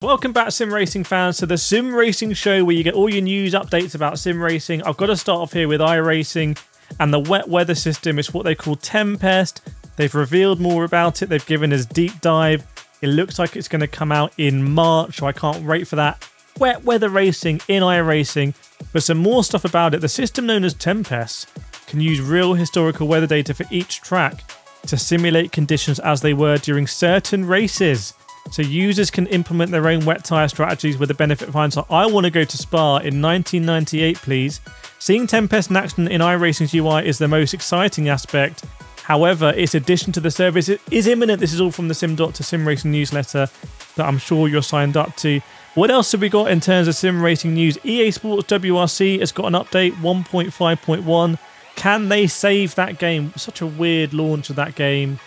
Welcome back, sim racing fans, to the sim racing show where you get all your news updates about sim racing. I've got to start off here with iRacing and the wet weather system. It's what they call Tempest. They've revealed more about it. They've given us deep dive. It looks like it's going to come out in March, so I can't wait for that. Wet weather racing in iRacing. But some more stuff about it. The system known as Tempest can use real historical weather data for each track to simulate conditions as they were during certain races. So users can implement their own wet tyre strategies with the benefit finds. So I want to go to Spa in 1998, please. Seeing Tempest in action in iRacing's UI is the most exciting aspect. However, its addition to the service is imminent. This is all from the Sim Racing newsletter that I'm sure you're signed up to. What else have we got in terms of sim racing news? EA Sports WRC has got an update, 1.5.1. Can they save that game? Such a weird launch of that game.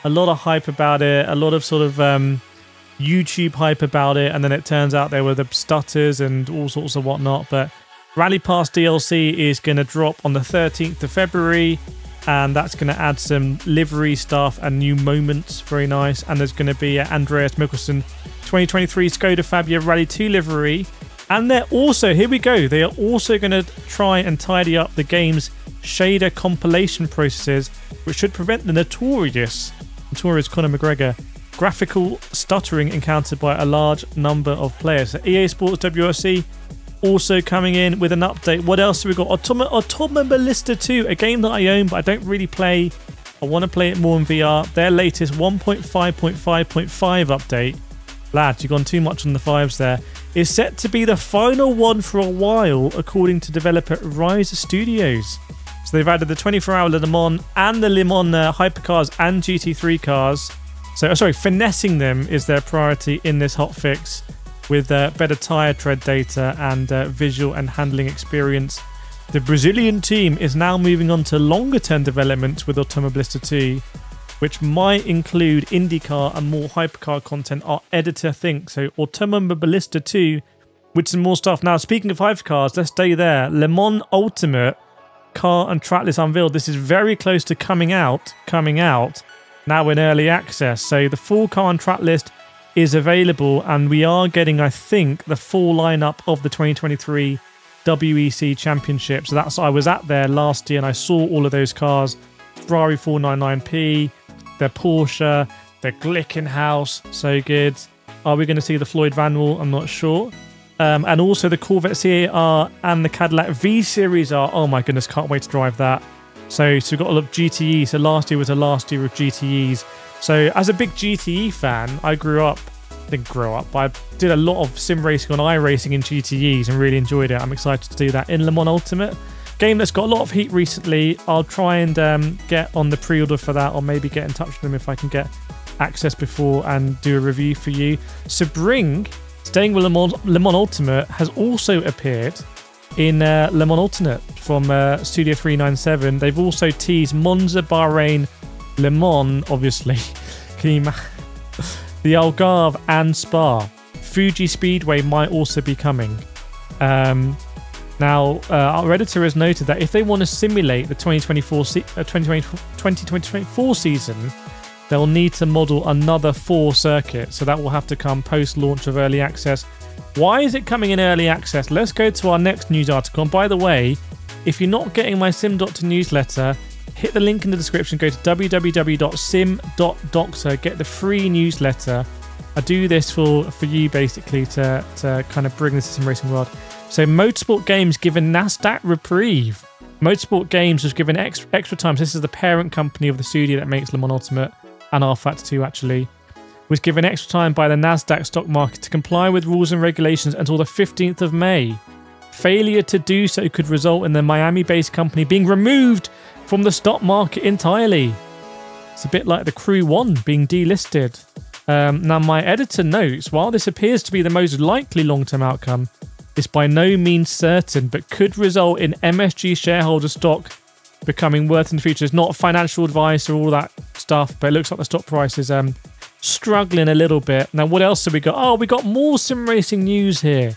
A lot of hype about it. A lot of sort of YouTube hype about it, and then it turns out there were the stutters and all sorts of whatnot. But Rally Pass DLC is going to drop on the 13th of February, and that's going to add some livery stuff and new moments. Very nice. And there's going to be Andreas Mikkelsen 2023 Skoda Fabia Rally 2 livery, and they're also, here we go, they are also going to try and tidy up the game's shader compilation processes, which should prevent the notorious Conor McGregor graphical stuttering encountered by a large number of players. So EA Sports WRC also coming in with an update. What else have we got? Automobilista 2, a game that I own but I don't really play. I want to play it more in VR. Their latest 1.5.5.5 update, lads, you've gone too much on the fives there, is set to be the final one for a while, according to developer Rise Studios. So they've added the 24-hour Le Mans and the Le Mans hypercars and GT3 cars. So, sorry, finessing them is their priority in this hotfix, with better tyre tread data and visual and handling experience. The Brazilian team is now moving on to longer-term development with Automobilista 2, which might include IndyCar and more hypercar content, our editor thinks. So Automobilista 2 with some more stuff. Now, speaking of hypercars, let's stay there. Le Mans Ultimate car and track list unveiled. This is very close to coming out. Now in early access. So the full car and track list is available, and we are getting, I think, the full lineup of the 2023 WEC Championship. So that's, I was at there last year and I saw all of those cars. Ferrari 499P, their Porsche, their Glickenhaus, so good. Are we going to see the Floyd Van Wall? I'm not sure. And also the Corvette CAR and the Cadillac V-Series R. Oh my goodness, can't wait to drive that. So we've got a lot of GTE. So last year was the last year of GTEs. So as a big GTE fan, I but I did a lot of sim racing on iRacing in GTEs and really enjoyed it. I'm excited to do that in Le Mans Ultimate. Game that's got a lot of heat recently. I'll try and get on the pre-order for that, or maybe get in touch with them if I can get access before and do a review for you. Sebring, staying with Le Mans Ultimate, has also appeared in Le Mans Ultimate from Studio 397. They've also teased Monza, Bahrain, Le Mans, obviously, the Algarve and Spa. Fuji Speedway might also be coming. Now, our editor has noted that if they want to simulate the 2024 season, they'll need to model another 4 circuits. So that will have to come post-launch of early access. Why is it coming in early access? Let's go to our next news article. And by the way, if you're not getting my SimDoctor newsletter, hit the link in the description. Go to www.sim.doctor. Get the free newsletter. I do this for you, basically, to kind of bring this to sim racing world. So Motorsport Games given Nasdaq Reprieve. Motorsport Games was given extra time. So this is the parent company of the studio that makes Le Mans Ultimate and R-Factor 2, actually. Was given extra time by the Nasdaq stock market to comply with rules and regulations until the 15th of May. Failure to do so could result in the Miami-based company being removed from the stock market entirely. It's a bit like the Crew 1 being delisted. Now, my editor notes, while this appears to be the most likely long-term outcome, it's by no means certain, but could result in MSG shareholder stock becoming worth in the future. It's not financial advice or all that stuff, but it looks like the stock price is struggling a little bit. Now, what else have we got? Oh, we got more sim racing news here.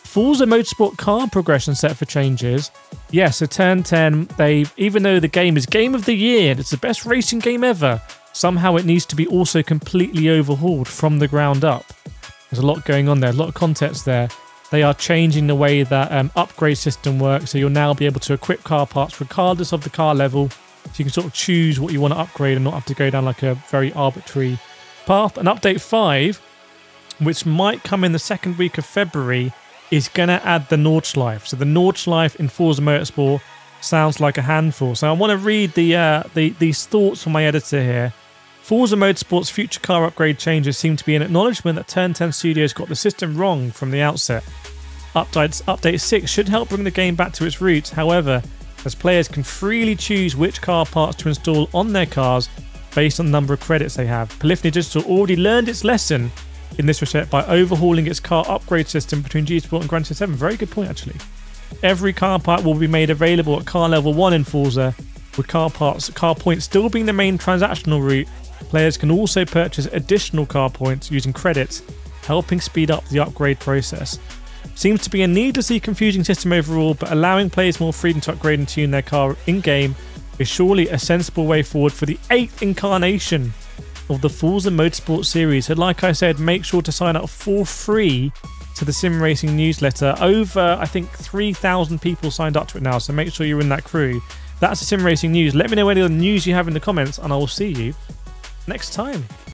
Forza Motorsport car progression set for changes. Yeah, so turn 10, even though the game is Game of the Year and it's the best racing game ever, somehow it needs to be also completely overhauled from the ground up. There's a lot going on there, a lot of context there. They are changing the way that upgrade system works, so you'll now be able to equip car parts regardless of the car level. So you can sort of choose what you want to upgrade and not have to go down like a very arbitrary path. And update 5, which might come in the second week of February, is going to add the Nordschleife. So the Nordschleife in Forza Motorsport sounds like a handful. So I want to read these thoughts from my editor here. Forza Motorsport's future car upgrade changes seem to be an acknowledgement that Turn 10 Studios got the system wrong from the outset. Update 6 should help bring the game back to its roots. However, as players can freely choose which car parts to install on their cars based on the number of credits they have. Polyphony Digital already learned its lesson in this respect by overhauling its car upgrade system between G Sport and Gran Turismo 7. Very good point, actually. Every car part will be made available at car level 1 in Forza, with car points still being the main transactional route. Players can also purchase additional car points using credits, helping speed up the upgrade process. Seems to be a needlessly confusing system overall, but allowing players more freedom to upgrade and tune their car in-game is surely a sensible way forward for the 8th incarnation of the Forza Motorsport series. So like I said, make sure to sign up for free to the Sim Racing newsletter. Over, I think, 3,000 people signed up to it now, so make sure you're in that crew. That's the Sim Racing news. Let me know any other news you have in the comments, and I will see you next time.